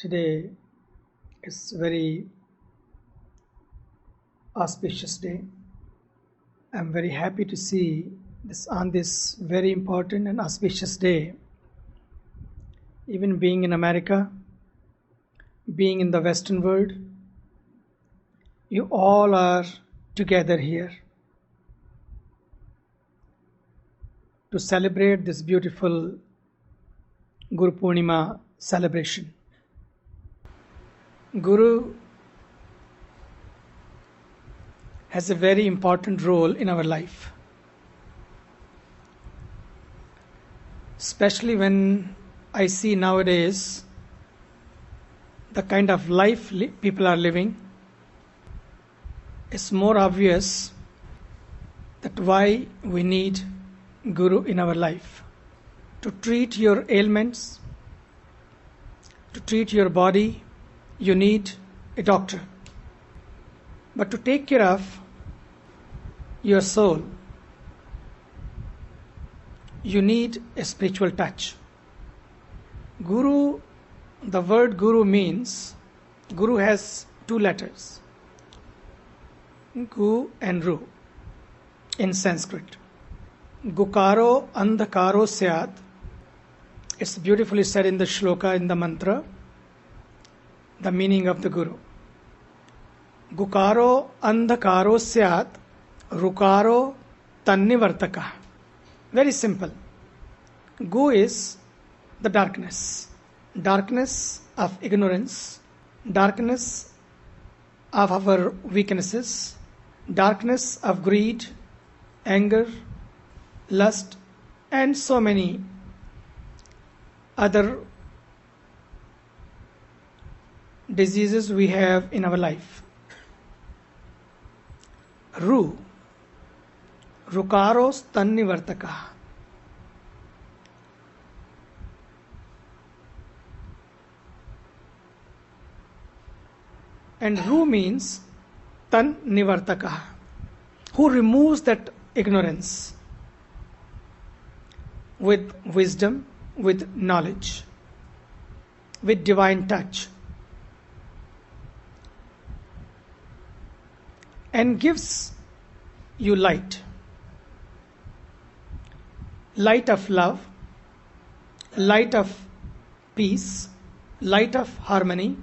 Today is very auspicious day. I'm very happy to see this on this very important and auspicious day. Even being in America, being in the Western world, you all are together here to celebrate this beautiful Guru Purnima celebration. Guru has a very important role in our life, especially when I see nowadays the kind of life people are living. It's more obvious that why we need Guru in our life. To treat your ailments, to treat your body, you need a doctor. But to take care of your soul, you need a spiritual touch. Guru, the word Guru means, Guru has two letters, Gu and Ru in Sanskrit. Gukaro andhakaro syat. It's beautifully said in the shloka, in the mantra, the meaning of the Guru. Gukaro andhakaro syat, rukaro tannivartaka. Very simple. Gu is the darkness of ignorance, darkness of our weaknesses, darkness of greed, anger, lust, and so many other diseases we have in our life. Ru, rukaros tannivartaka. And Ru means tan nivartaka, who removes that ignorance with wisdom, with knowledge, with divine touch, and gives you light of love, light of peace, light of harmony,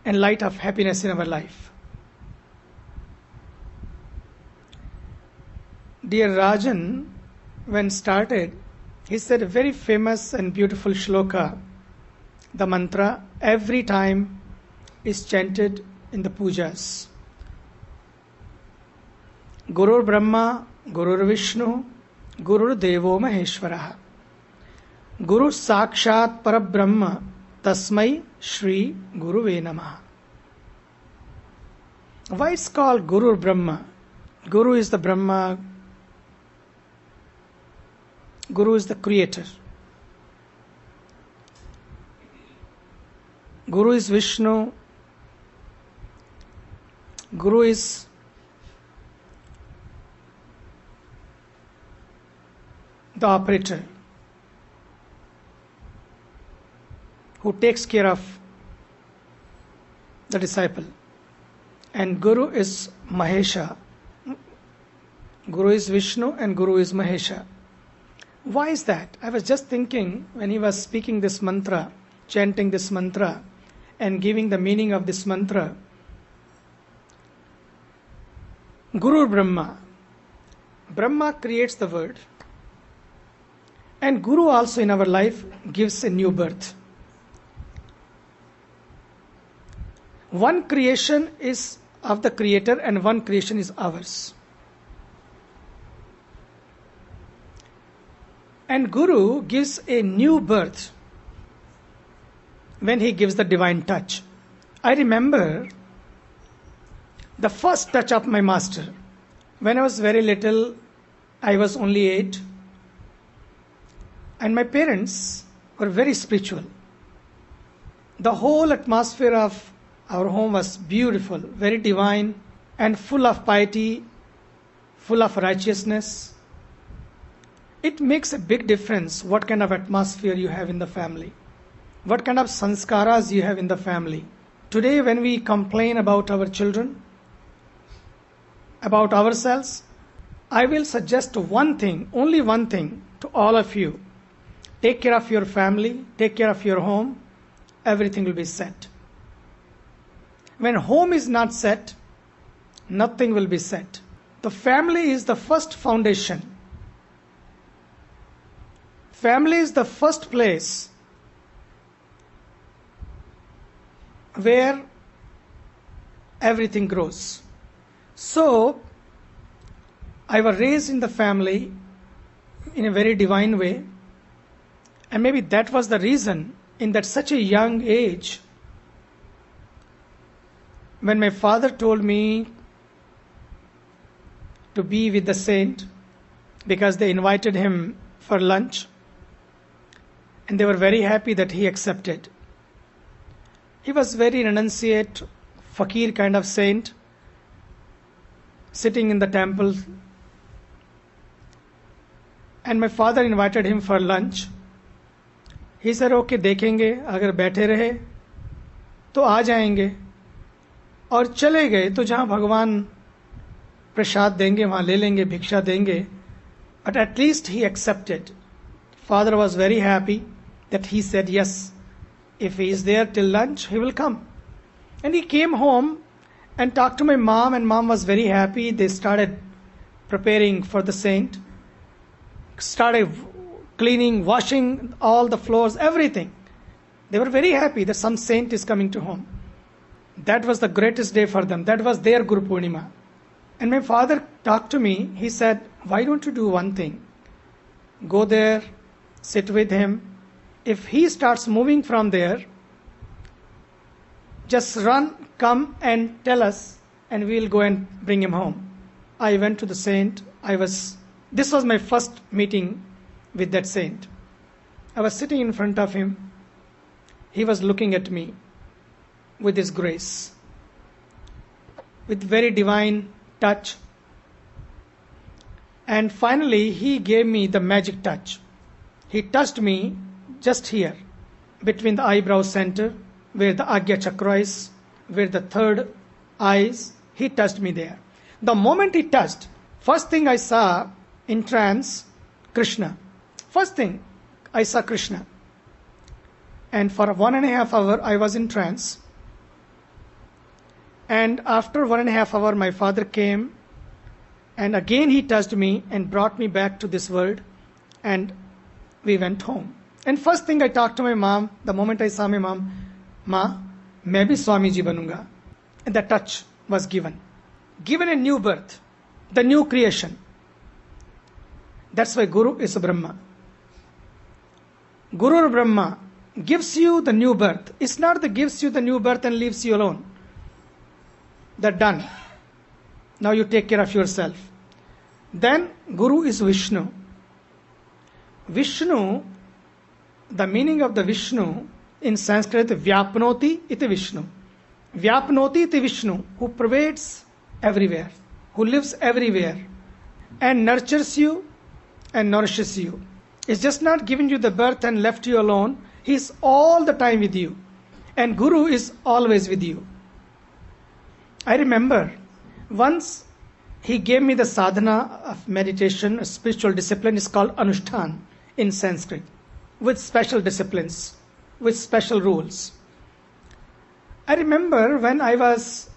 and light of happiness in our life. Dear Rajan, when started, he said a very famous and beautiful shloka. The mantra every time is chanted in the pujas. Gurur Brahma, Gurur Vishnu, Gurur Devo Maheshwara. Guru Sakshat Parabrahma, Tasmai Shri Guruve Namaha. Why it's called Gurur Brahma? Guru is the Brahma, Guru is the creator. Guru is Vishnu. Guru is the operator who takes care of the disciple. And Guru is Mahesha. Guru is Vishnu and Guru is Mahesha. Why is that? I was just thinking when he was speaking this mantra, chanting this mantra, and giving the meaning of this mantra. Guru Brahma. Brahma creates the world. And Guru also in our life gives a new birth. One creation is of the Creator and one creation is ours. And Guru gives a new birth when he gives the divine touch. I remember the first touch of my master. When I was very little, I was only 8. And my parents were very spiritual. The whole atmosphere of our home was beautiful, very divine, and full of piety, full of righteousness. It makes a big difference what kind of atmosphere you have in the family. what kind of sanskaras you have in the family. Today, when we complain about our children, about ourselves, I will suggest one thing, only one thing to all of you. Take care of your family, take care of your home, everything will be set. When home is not set, nothing will be set. The family is the first foundation. Family is the first place where everything grows. So, I was raised in the family in a very divine way, and maybe that was the reason in that such a young age, when my father told me to be with the saint because they invited him for lunch, and they were very happy that he accepted. He was very renunciate, fakir kind of saint, sitting in the temple. And my father invited him for lunch. He said, okay, देखेंगे, अगर बैठे रहे तो आ जाएंगे, और चले गए तो जहाँ भगवान प्रसाद देंगे वहाँ ले लेंगे, भिक्षा देंगे. But at least he accepted. Father was very happy that he said yes. If he is there till lunch, he will come. And he came home and talked to my mom, and mom was very happy. They started preparing for the saint, started cleaning, washing all the floors, everything. They were very happy that some saint is coming to home. That was the greatest day for them. That was their Guru Purnima. And my father talked to me. He said, why don't you do one thing? Go there, sit with him. If he starts moving from there, just run, come and tell us, and we'll go and bring him home. I went to the saint. This was my first meeting with that saint. I was sitting in front of him. He was looking at me with his grace, with very divine touch. And finally, he gave me the magic touch. He touched me just here, between the eyebrow center, where the Agya Chakra is, where the third eye is. He touched me there. The moment he touched, first thing I saw in trance, Krishna. First thing, I saw Krishna. And for 1.5 hours, I was in trance. And after 1.5 hours, my father came, and again he touched me and brought me back to this world, and we went home. And first thing I talked to my mom, the moment I saw my mom, Ma, मैं भी स्वामी जी बनूंगा. And the touch was given. Given a new birth, the new creation. That's why Guru is Brahma. Guru Brahma gives you the new birth. It's not that gives you the new birth and leaves you alone. That done. Now you take care of yourself. Then Guru is Vishnu. Vishnu, the meaning of the Vishnu in Sanskrit, Vyapnoti iti Vishnu. Vyapnoti iti Vishnu, who pervades everywhere, who lives everywhere, and nurtures you and nourishes you. It's just not giving you the birth and left you alone. He is all the time with you. And Guru is always with you. I remember once he gave me the sadhana of meditation, a spiritual discipline. It's called Anushtan in Sanskrit, with special disciplines, with special rules. I remember when I was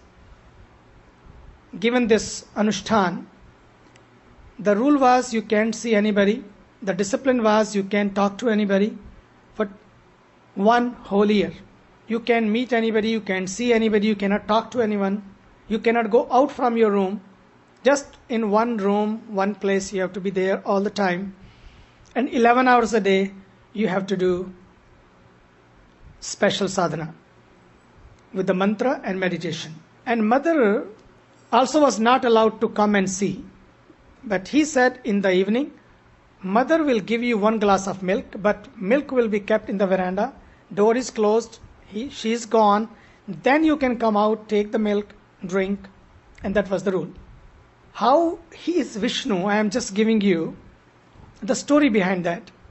given this Anushtan, the rule was you can't see anybody. The discipline was you can't talk to anybody for 1 whole year. You can't meet anybody, you can't see anybody, you cannot talk to anyone. You cannot go out from your room. Just in one room, one place, you have to be there all the time. And 11 hours a day, you have to do special sadhana with the mantra and meditation. And mother also was not allowed to come and see. But he said in the evening, mother will give you 1 glass of milk, but milk will be kept in the veranda. Door is closed. She is gone. Then you can come out, take the milk, drink. And that was the rule. How he is Vishnu, I am just giving you the story behind that.